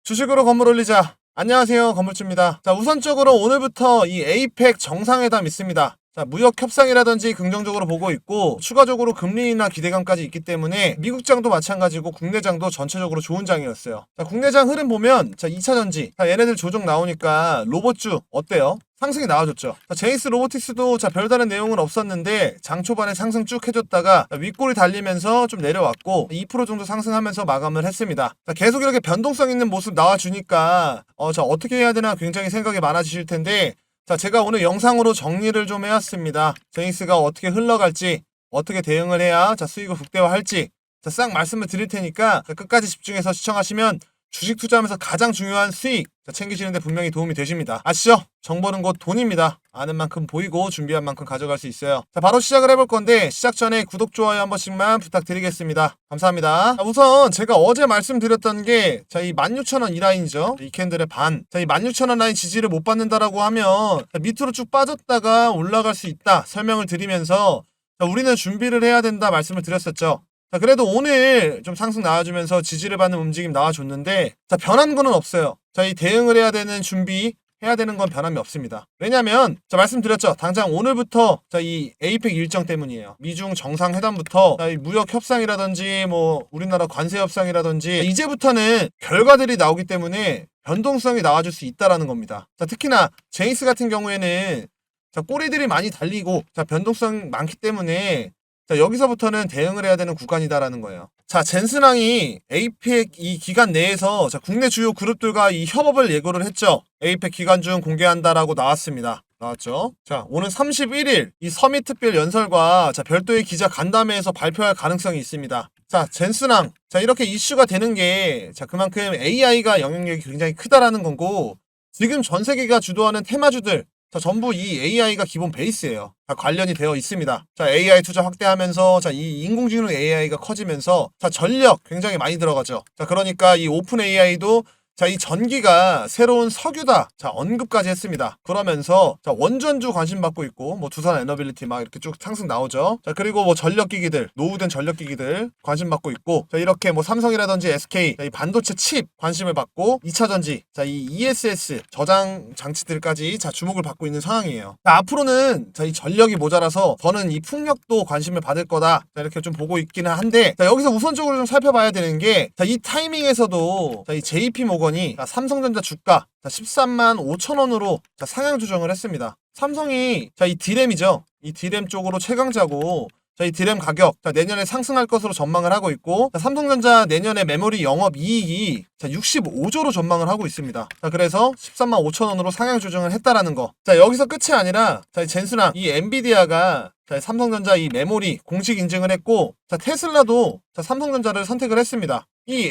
주식으로 건물 올리자. 안녕하세요, 건물주입니다. 자, 우선적으로 오늘부터 이 에이펙 정상회담 있습니다. 자, 무역 협상이라든지 긍정적으로 보고 있고 추가적으로 금리 인하 기대감까지 있기 때문에 미국장도 마찬가지고 국내장도 전체적으로 좋은 장이었어요. 자, 국내장 흐름 보면 자, 2차전지. 자, 얘네들 조정 나오니까 로봇주 어때요? 상승이 나와줬죠. 자, 제이스 로보틱스도 자, 별다른 내용은 없었는데 장 초반에 상승 쭉 해줬다가 윗골이 달리면서 좀 내려왔고 2% 정도 상승하면서 마감을 했습니다. 자, 계속 이렇게 변동성 있는 모습 나와주니까 자, 어떻게 해야 되나 굉장히 생각이 많아지실 텐데 자, 제가 오늘 영상으로 정리를 좀 해왔습니다. 제이스가 어떻게 흘러갈지, 어떻게 대응을 해야 자, 수익을 극대화할지 자, 싹 말씀을 드릴 테니까 끝까지 집중해서 시청하시면 주식 투자하면서 가장 중요한 수익 챙기시는데 분명히 도움이 되십니다. 아시죠? 정보는 곧 돈입니다. 아는 만큼 보이고 준비한 만큼 가져갈 수 있어요. 자, 바로 시작을 해볼 건데 시작 전에 구독, 좋아요 한 번씩만 부탁드리겠습니다. 감사합니다. 자, 우선 제가 어제 말씀드렸던 게 자, 이 16,000원 이 라인이죠. 이 캔들의 반. 자, 이 16,000원 라인 지지를 못 받는다라고 하면 자, 밑으로 쭉 빠졌다가 올라갈 수 있다 설명을 드리면서 자, 우리는 준비를 해야 된다 말씀을 드렸었죠. 자, 그래도 오늘 좀 상승 나와주면서 지지를 받는 움직임 나와줬는데 자, 변한 거는 없어요. 자, 이 대응을 해야 되는 준비 해야 되는 건 변함이 없습니다. 왜냐면 자, 말씀드렸죠. 당장 오늘부터 자, 이 에이펙 일정 때문이에요. 미중 정상회담부터 자, 이 무역 협상이라든지 뭐 우리나라 관세 협상이라든지 이제부터는 결과들이 나오기 때문에 변동성이 나와줄 수 있다라는 겁니다. 자, 특히나 제이스 같은 경우에는 자, 꼬리들이 많이 달리고 자, 변동성 많기 때문에 자, 여기서부터는 대응을 해야 되는 구간이다라는 거예요. 자, 젠슨항이 에이펙 이 기간 내에서 자, 국내 주요 그룹들과 이 협업을 예고를 했죠. 에이펙 기간 중 공개한다라고 나왔습니다. 나왔죠. 자, 오는 31일 이 서밋 특별 연설과 자, 별도의 기자 간담회에서 발표할 가능성이 있습니다. 자, 젠슨항. 자, 이렇게 이슈가 되는 게 자, 그만큼 AI가 영향력이 굉장히 크다라는 거고 지금 전 세계가 주도하는 테마주들 자, 전부 이 AI가 기본 베이스예요. 다 관련이 되어 있습니다. 자, AI 투자 확대하면서 자, 이 인공지능 AI가 커지면서 자, 전력 굉장히 많이 들어가죠. 자, 그러니까 이 오픈 AI도 자, 이 전기가 새로운 석유다. 자, 언급까지 했습니다. 그러면서 자, 원전주 관심 받고 있고 뭐 두산 에너빌리티 막 이렇게 쭉 상승 나오죠. 자, 그리고 뭐 전력기기들, 노후된 전력기기들 관심 받고 있고 자, 이렇게 뭐 삼성이라든지 SK 자, 이 반도체 칩 관심을 받고 2차전지 자, 이 ESS 저장 장치들까지 자, 주목을 받고 있는 상황이에요. 자, 앞으로는 자, 이 전력이 모자라서 저는 이 풍력도 관심을 받을 거다. 자, 이렇게 좀 보고 있기는 한데 자, 여기서 우선적으로 좀 살펴봐야 되는 게 자, 이 타이밍에서도 자, 이 JP 모건이 자, 삼성전자 주가 자, 13만 5천 원으로 자, 상향 조정을 했습니다. 삼성이 자, 이 D램이죠. 이 D램 쪽으로 최강자고 자, 이 D램 가격 자, 내년에 상승할 것으로 전망을 하고 있고 자, 삼성전자 내년에 메모리 영업 이익이 자, 65조로 전망을 하고 있습니다. 자, 그래서 13만 5천 원으로 상향 조정을 했다라는 거. 자, 여기서 끝이 아니라 자, 이 젠슨항 이 엔비디아가 자, 삼성전자 이 메모리 공식 인증을 했고 자, 테슬라도 자, 삼성전자를 선택을 했습니다. 이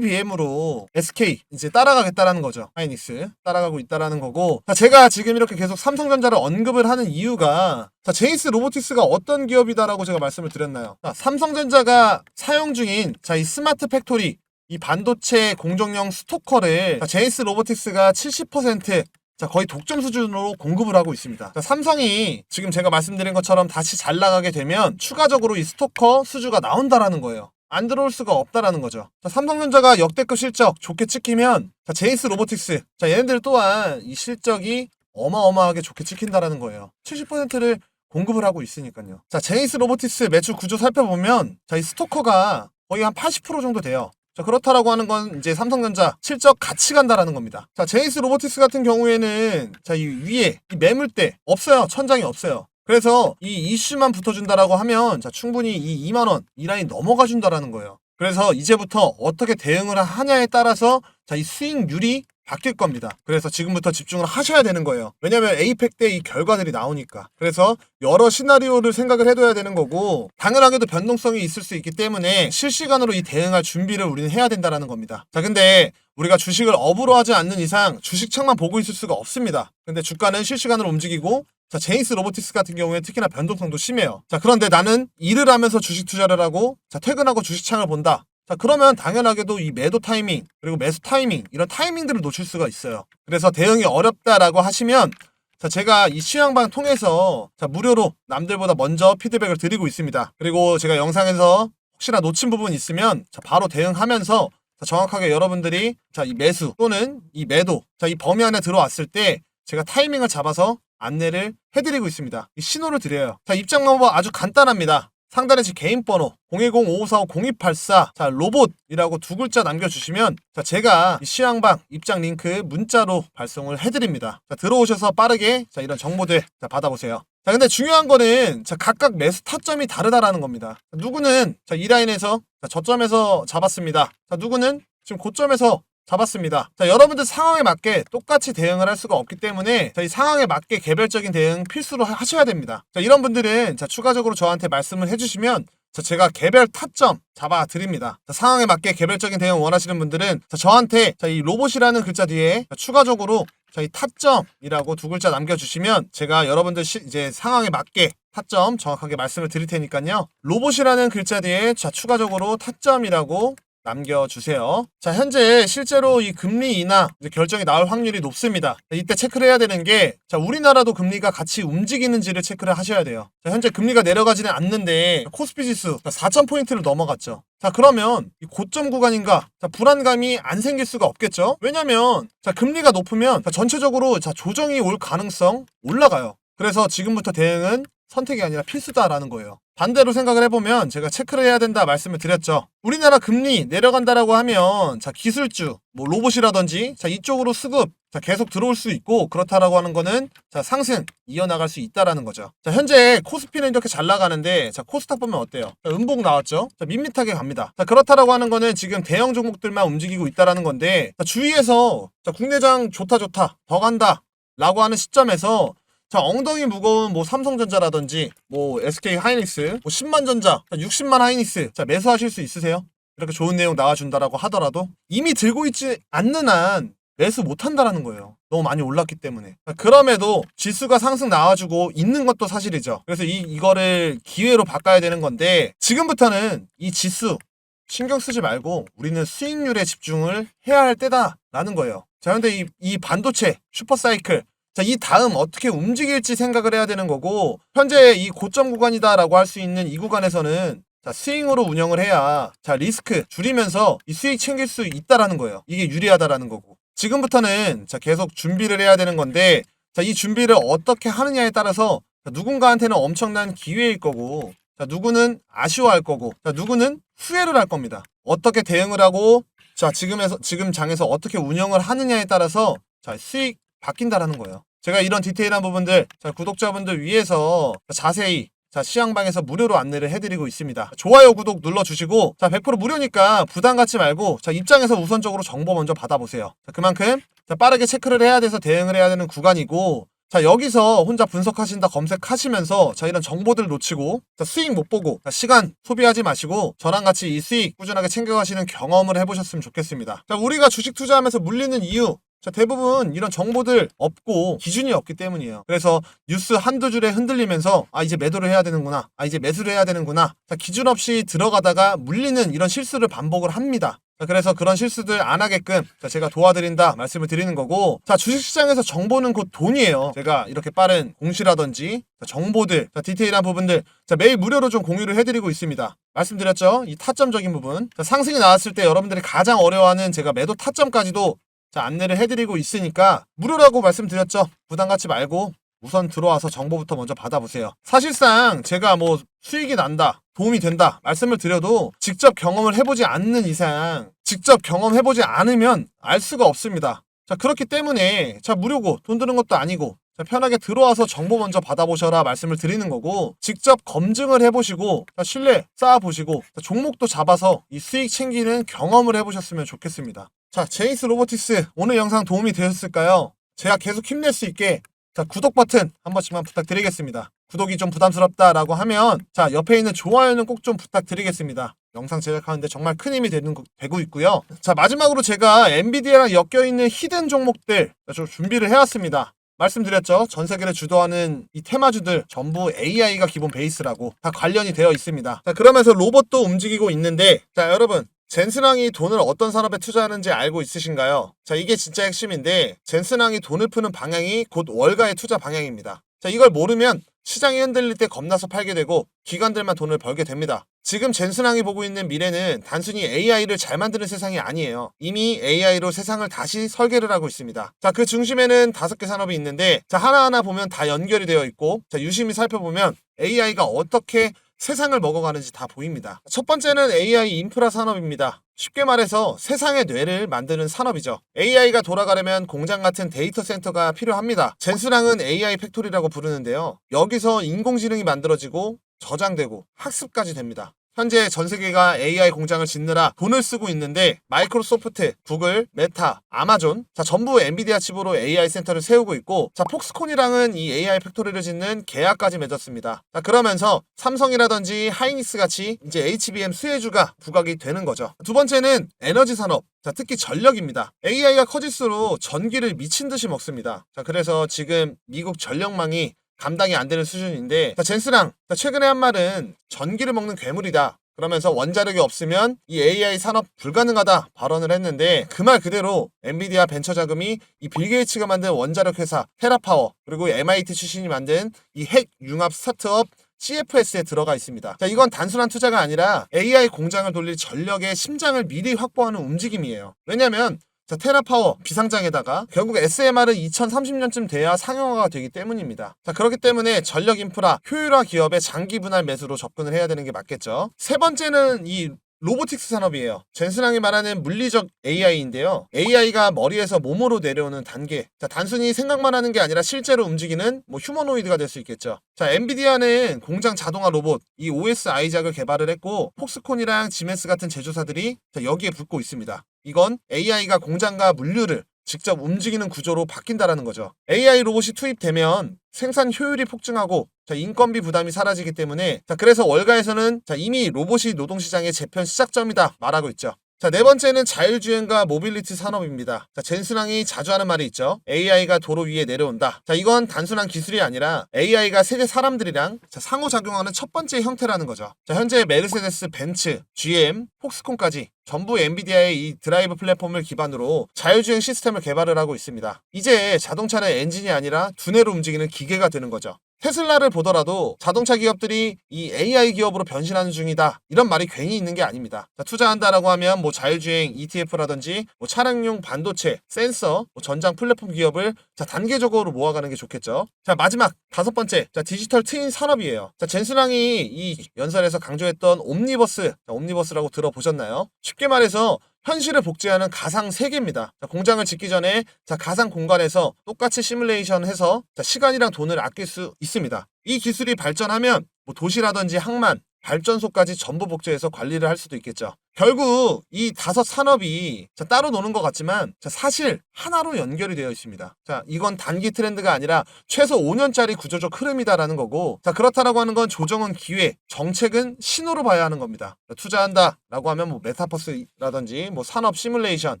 HBM으로 SK 이제 따라가겠다라는 거죠. 하이닉스 따라가고 있다라는 거고 자, 제가 지금 이렇게 계속 삼성전자를 언급을 하는 이유가 자, 제이스 로보틱스가 어떤 기업이다라고 제가 말씀을 드렸나요? 자, 삼성전자가 사용 중인 자, 이 스마트 팩토리 이 반도체 공정용 스토커를 자, 제이스 로보틱스가 70% 자, 거의 독점 수준으로 공급을 하고 있습니다. 자, 삼성이 지금 제가 말씀드린 것처럼 다시 잘 나가게 되면 추가적으로 이 스토커 수주가 나온다라는 거예요. 안 들어올 수가 없다라는 거죠. 자, 삼성전자가 역대급 실적 좋게 찍히면 자, 제이스 로보틱스 자, 얘네들 또한 이 실적이 어마어마하게 좋게 찍힌다라는 거예요. 70%를 공급을 하고 있으니까요. 자, 제이스 로보틱스 매출 구조 살펴보면 자, 이 스토커가 거의 한 80% 정도 돼요. 자, 그렇다라고 하는 건 이제 삼성전자 실적 같이 간다라는 겁니다. 자, 제이스 로보틱스 같은 경우에는 자, 이 위에 이 매물대 없어요. 천장이 없어요. 그래서 이 이슈만 붙어준다라고 하면 자, 충분히 이 2만 원 이 라인 넘어가 준다라는 거예요. 그래서 이제부터 어떻게 대응을 하냐에 따라서 자, 이 수익률이 바뀔 겁니다. 그래서 지금부터 집중을 하셔야 되는 거예요. 왜냐면 에이펙 때 이 결과들이 나오니까. 그래서 여러 시나리오를 생각을 해둬야 되는 거고 당연하게도 변동성이 있을 수 있기 때문에 실시간으로 이 대응할 준비를 우리는 해야 된다라는 겁니다. 자, 근데 우리가 주식을 업으로 하지 않는 이상 주식창만 보고 있을 수가 없습니다. 근데 주가는 실시간으로 움직이고 자, 제이스 로보틱스 같은 경우에 특히나 변동성도 심해요. 자, 그런데 나는 일을 하면서 주식 투자를 하고 자, 퇴근하고 주식창을 본다. 자, 그러면 당연하게도 이 매도 타이밍 그리고 매수 타이밍 이런 타이밍들을 놓칠 수가 있어요. 그래서 대응이 어렵다라고 하시면 자, 제가 이 시황방 통해서 자, 무료로 남들보다 먼저 피드백을 드리고 있습니다. 그리고 제가 영상에서 혹시나 놓친 부분 있으면 자, 바로 대응하면서 자, 정확하게 여러분들이 자, 이 매수 또는 이 매도, 자, 이 범위 안에 들어왔을 때 제가 타이밍을 잡아서 안내를 해드리고 있습니다. 이 신호를 드려요. 자, 입장 방법 아주 간단합니다. 상단에 제 개인 번호 010-5545-0284 자, 로봇이라고 두 글자 남겨주시면 자, 제가 이 시황방 입장 링크 문자로 발송을 해드립니다. 자, 들어오셔서 빠르게 자, 이런 정보들 자, 받아보세요. 자, 근데 중요한 거는 자, 각각 매수 타점이 다르다라는 겁니다. 자, 누구는 자, 이 라인에서 자, 저점에서 잡았습니다. 자, 누구는 지금 고점에서 잡았습니다. 자, 여러분들 상황에 맞게 똑같이 대응을 할 수가 없기 때문에 자, 이 상황에 맞게 개별적인 대응 필수로 하셔야 됩니다. 자, 이런 분들은 자, 추가적으로 저한테 말씀을 해주시면 자, 제가 개별 타점 잡아 드립니다. 자, 상황에 맞게 개별적인 대응 원하시는 분들은 자, 저한테 자, 이 로봇이라는 글자 뒤에 자, 추가적으로 자, 이 타점이라고 두 글자 남겨주시면 제가 여러분들 이제 상황에 맞게 타점 정확하게 말씀을 드릴 테니까요. 로봇이라는 글자 뒤에 자, 추가적으로 타점이라고 남겨주세요. 자, 현재 실제로 이 금리 인하 결정이 나올 확률이 높습니다. 이때 체크를 해야 되는 게 자, 우리나라도 금리가 같이 움직이는지를 체크를 하셔야 돼요. 자, 현재 금리가 내려가지는 않는데 코스피 지수 4,000포인트를 넘어갔죠. 자, 그러면 이 고점 구간인가? 자, 불안감이 안 생길 수가 없겠죠? 왜냐면 자, 금리가 높으면 자, 전체적으로 자, 조정이 올 가능성 올라가요. 그래서 지금부터 대응은 선택이 아니라 필수다라는 거예요. 반대로 생각을 해보면 제가 체크를 해야 된다 말씀을 드렸죠. 우리나라 금리 내려간다라고 하면 자, 기술주, 뭐 로봇이라든지 자, 이쪽으로 수급 자, 계속 들어올 수 있고 그렇다라고 하는 거는 자, 상승 이어나갈 수 있다라는 거죠. 자, 현재 코스피는 이렇게 잘 나가는데 자, 코스닥 보면 어때요? 자, 음봉 나왔죠? 자, 밋밋하게 갑니다. 자, 그렇다라고 하는 거는 지금 대형 종목들만 움직이고 있다라는 건데 자, 주위에서 자, 국내장 좋다 더 간다 라고 하는 시점에서 자, 엉덩이 무거운 뭐 삼성전자라든지 뭐 SK 하이닉스, 뭐 10만 전자, 60만 하이닉스 자, 매수하실 수 있으세요? 이렇게 좋은 내용 나와준다라고 하더라도 이미 들고 있지 않는 한 매수 못한다라는 거예요. 너무 많이 올랐기 때문에. 자, 그럼에도 지수가 상승 나와주고 있는 것도 사실이죠. 그래서 이거를 기회로 바꿔야 되는 건데 지금부터는 이 지수 신경 쓰지 말고 우리는 수익률에 집중을 해야 할 때다라는 거예요. 자, 근데 이 반도체 슈퍼사이클 자, 이 다음 어떻게 움직일지 생각을 해야 되는 거고 현재 이 고점 구간이다라고 할 수 있는 이 구간에서는 자, 스윙으로 운영을 해야 자, 리스크 줄이면서 이 수익 챙길 수 있다라는 거예요. 이게 유리하다라는 거고 지금부터는 자, 계속 준비를 해야 되는 건데 자, 이 준비를 어떻게 하느냐에 따라서 자, 누군가한테는 엄청난 기회일 거고 자, 누구는 아쉬워할 거고 자, 누구는 후회를 할 겁니다. 어떻게 대응을 하고 자, 지금 장에서 어떻게 운영을 하느냐에 따라서 자, 수익 바뀐다라는 거예요. 제가 이런 디테일한 부분들 자, 구독자분들 위해서 자세히 자, 시황방에서 무료로 안내를 해드리고 있습니다. 좋아요, 구독 눌러주시고 자, 100% 무료니까 부담 갖지 말고 자, 입장에서 우선적으로 정보 먼저 받아보세요. 자, 그만큼 자, 빠르게 체크를 해야 돼서 대응을 해야 되는 구간이고 자, 여기서 혼자 분석하신다 검색하시면서 자, 이런 정보들 놓치고 자, 수익 못 보고 자, 시간 소비하지 마시고 저랑 같이 이 수익 꾸준하게 챙겨가시는 경험을 해보셨으면 좋겠습니다. 자, 우리가 주식 투자하면서 물리는 이유 자, 대부분 이런 정보들 없고 기준이 없기 때문이에요. 그래서 뉴스 한두 줄에 흔들리면서 아, 이제 매도를 해야 되는구나. 아, 이제 매수를 해야 되는구나. 자, 기준 없이 들어가다가 물리는 이런 실수를 반복을 합니다. 자, 그래서 그런 실수들 안 하게끔 자, 제가 도와드린다 말씀을 드리는 거고 자, 주식시장에서 정보는 곧 돈이에요. 제가 이렇게 빠른 공시라든지 자, 정보들, 자, 디테일한 부분들 자, 매일 무료로 좀 공유를 해드리고 있습니다. 말씀드렸죠? 이 타점적인 부분 자, 상승이 나왔을 때 여러분들이 가장 어려워하는 제가 매도 타점까지도 자, 안내를 해드리고 있으니까 무료라고 말씀드렸죠. 부담 갖지 말고 우선 들어와서 정보부터 먼저 받아보세요. 사실상 제가 뭐 수익이 난다, 도움이 된다 말씀을 드려도 직접 경험을 해보지 않는 이상 직접 경험해보지 않으면 알 수가 없습니다. 자, 그렇기 때문에 자, 무료고 돈 드는 것도 아니고 자, 편하게 들어와서 정보 먼저 받아보셔라 말씀을 드리는 거고 직접 검증을 해보시고 자, 신뢰 쌓아보시고 자, 종목도 잡아서 이 수익 챙기는 경험을 해보셨으면 좋겠습니다. 자, 제이스 로보틱스 오늘 영상 도움이 되셨을까요? 제가 계속 힘낼 수 있게 자, 구독 버튼 한 번씩만 부탁드리겠습니다. 구독이 좀 부담스럽다라고 하면 자, 옆에 있는 좋아요는 꼭 좀 부탁드리겠습니다. 영상 제작하는데 정말 큰 힘이 되고 있고요. 자, 마지막으로 제가 엔비디아랑 엮여있는 히든 종목들 좀 준비를 해왔습니다. 말씀드렸죠. 전 세계를 주도하는 이 테마주들 전부 AI가 기본 베이스라고 다 관련이 되어 있습니다. 자, 그러면서 로봇도 움직이고 있는데 자, 여러분 젠슨왕이 돈을 어떤 산업에 투자하는지 알고 있으신가요? 자, 이게 진짜 핵심인데 젠슨왕이 돈을 푸는 방향이 곧 월가의 투자 방향입니다. 자, 이걸 모르면 시장이 흔들릴 때 겁나서 팔게 되고 기관들만 돈을 벌게 됩니다. 지금 젠슨항이 보고 있는 미래는 단순히 AI를 잘 만드는 세상이 아니에요. 이미 AI로 세상을 다시 설계를 하고 있습니다. 자, 그 중심에는 5개 산업이 있는데 자, 하나하나 보면 다 연결이 되어 있고 자, 유심히 살펴보면 AI가 어떻게 세상을 먹어가는지 다 보입니다. 첫 번째는 AI 인프라 산업입니다. 쉽게 말해서 세상의 뇌를 만드는 산업이죠. AI가 돌아가려면 공장 같은 데이터 센터가 필요합니다. 젠슨항은 AI 팩토리라고 부르는데요. 여기서 인공지능이 만들어지고 저장되고 학습까지 됩니다. 현재 전 세계가 AI 공장을 짓느라 돈을 쓰고 있는데 마이크로소프트, 구글, 메타, 아마존 전부 엔비디아 칩으로 AI 센터를 세우고 있고 폭스콘이랑은 이 AI 팩토리를 짓는 계약까지 맺었습니다. 그러면서 삼성이라든지 하이닉스 같이 이제 HBM 수혜주가 부각이 되는 거죠. 두 번째는 에너지 산업. 특히 전력입니다. AI가 커질수록 전기를 미친 듯이 먹습니다. 그래서 지금 미국 전력망이 감당이 안 되는 수준인데 젠슨항 최근에 한 말은 전기를 먹는 괴물이다. 그러면서 원자력이 없으면 이 AI 산업 불가능하다 발언을 했는데 그 말 그대로 엔비디아 벤처 자금이 이 빌 게이츠가 만든 원자력 회사 테라파워 그리고 MIT 출신이 만든 이 핵 융합 스타트업 CFS에 들어가 있습니다. 이건 단순한 투자가 아니라 AI 공장을 돌릴 전력의 심장을 미리 확보하는 움직임이에요. 왜냐면 테라파워 비상장에다가 결국 SMR은 2030년쯤 돼야 상용화가 되기 때문입니다. 그렇기 때문에 전력 인프라 효율화 기업의 장기 분할 매수로 접근을 해야 되는 게 맞겠죠. 세 번째는 이 로보틱스 산업이에요. 젠슨항이 말하는 물리적 AI인데요. AI가 머리에서 몸으로 내려오는 단계. 단순히 생각만 하는 게 아니라 실제로 움직이는 휴머노이드가 될 수 있겠죠. 엔비디아는 공장 자동화 로봇 이 OS 아이작을 개발을 했고 폭스콘이랑 지멘스 같은 제조사들이 여기에 붙고 있습니다. 이건 AI가 공장과 물류를 직접 움직이는 구조로 바뀐다라는 거죠. AI 로봇이 투입되면 생산 효율이 폭증하고 인건비 부담이 사라지기 때문에 그래서 월가에서는 이미 로봇이 노동시장의 재편 시작점이다 말하고 있죠. 네 번째는 자율주행과 모빌리티 산업입니다. 젠슨항이 자주 하는 말이 있죠. AI가 도로 위에 내려온다. 이건 단순한 기술이 아니라 AI가 세계 사람들이랑 상호작용하는 첫 번째 형태라는 거죠. 현재 메르세데스, 벤츠, GM, 폭스콘까지 전부 엔비디아의 이 드라이브 플랫폼을 기반으로 자율주행 시스템을 개발을 하고 있습니다. 이제 자동차는 엔진이 아니라 두뇌로 움직이는 기계가 되는 거죠. 테슬라를 보더라도 자동차 기업들이 이 AI 기업으로 변신하는 중이다. 이런 말이 괜히 있는 게 아닙니다. 투자한다라고 하면 자율주행 ETF라든지 차량용 반도체, 센서, 전장 플랫폼 기업을 단계적으로 모아가는 게 좋겠죠. 마지막 5번째, 디지털 트윈 산업이에요. 젠슨항이 이 연설에서 강조했던 옴니버스라고 들어보셨나요? 쉽게 말해서 현실을 복제하는 가상 세계입니다. 공장을 짓기 전에 가상 공간에서 똑같이 시뮬레이션 해서 시간이랑 돈을 아낄 수 있습니다. 이 기술이 발전하면 도시라든지 항만, 발전소까지 전부 복제해서 관리를 할 수도 있겠죠. 결국 이 5 산업이 따로 노는 것 같지만 사실 하나로 연결이 되어 있습니다. 이건 단기 트렌드가 아니라 최소 5년짜리 구조적 흐름이다라는 거고 그렇다라고 하는 건 조정은 기회, 정책은 신호로 봐야 하는 겁니다. 투자한다라고 하면 메타버스라든지 산업 시뮬레이션,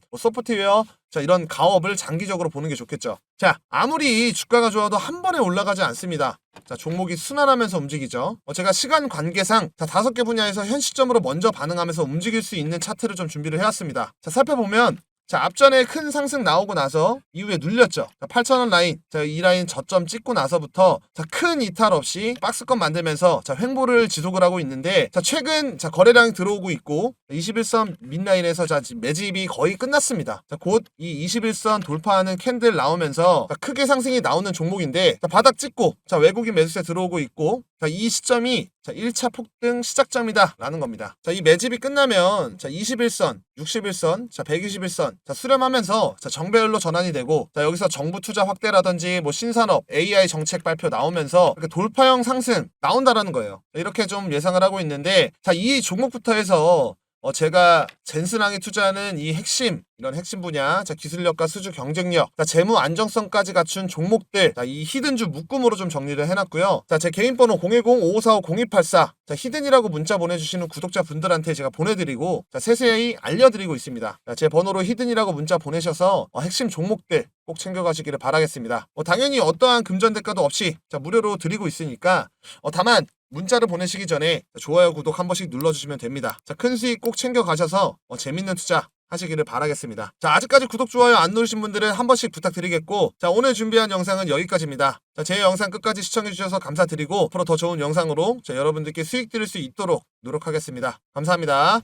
소프트웨어 이런 가업을 장기적으로 보는 게 좋겠죠. 아무리 주가가 좋아도 한 번에 올라가지 않습니다. 종목이 순환하면서 움직이죠. 제가 시간 관계상 5개 분야에서 현 시점으로 먼저 반응하면서 움직일 수 있는 차트를 좀 준비를 해왔습니다. 살펴보면 앞전에 큰 상승 나오고 나서 이후에 눌렸죠. 8,000원 라인, 이 라인 저점 찍고 나서부터 큰 이탈 없이 박스권 만들면서 횡보를 지속을 하고 있는데 최근 거래량이 들어오고 있고 21선 밑라인에서 지금 매집이 거의 끝났습니다. 곧 이 21선 돌파하는 캔들 나오면서 크게 상승이 나오는 종목인데 바닥 찍고 외국인 매수세 들어오고 있고 이 시점이 1차 폭등 시작점이다 라는 겁니다. 이 매집이 끝나면 21선, 61선, 121선 수렴하면서 정배열로 전환이 되고 여기서 정부 투자 확대라든지 신산업, AI 정책 발표 나오면서 돌파형 상승 나온다라는 거예요. 이렇게 좀 예상을 하고 있는데 이 종목부터 해서 제가 젠슨항에 투자하는 이 이런 핵심 분야, 기술력과 수주 경쟁력, 재무 안정성까지 갖춘 종목들, 이 히든주 묶음으로 좀 정리를 해놨고요. 제 개인 번호 010-5545-0284, 히든이라고 문자 보내주시는 구독자 분들한테 제가 보내드리고, 세세히 알려드리고 있습니다. 제 번호로 히든이라고 문자 보내셔서 핵심 종목들 꼭 챙겨가시기를 바라겠습니다. 당연히 어떠한 금전 대가도 없이 무료로 드리고 있으니까, 다만 문자를 보내시기 전에 좋아요, 구독 한 번씩 눌러주시면 됩니다. 큰 수익 꼭 챙겨가셔서 재밌는 투자 하시기를 바라겠습니다. 자, 아직까지 구독, 좋아요 안 누르신 분들은 한 번씩 부탁드리겠고, 자, 오늘 준비한 영상은 여기까지입니다. 자, 제 영상 끝까지 시청해주셔서 감사드리고, 앞으로 더 좋은 영상으로 여러분들께 수익 드릴 수 있도록 노력하겠습니다. 감사합니다.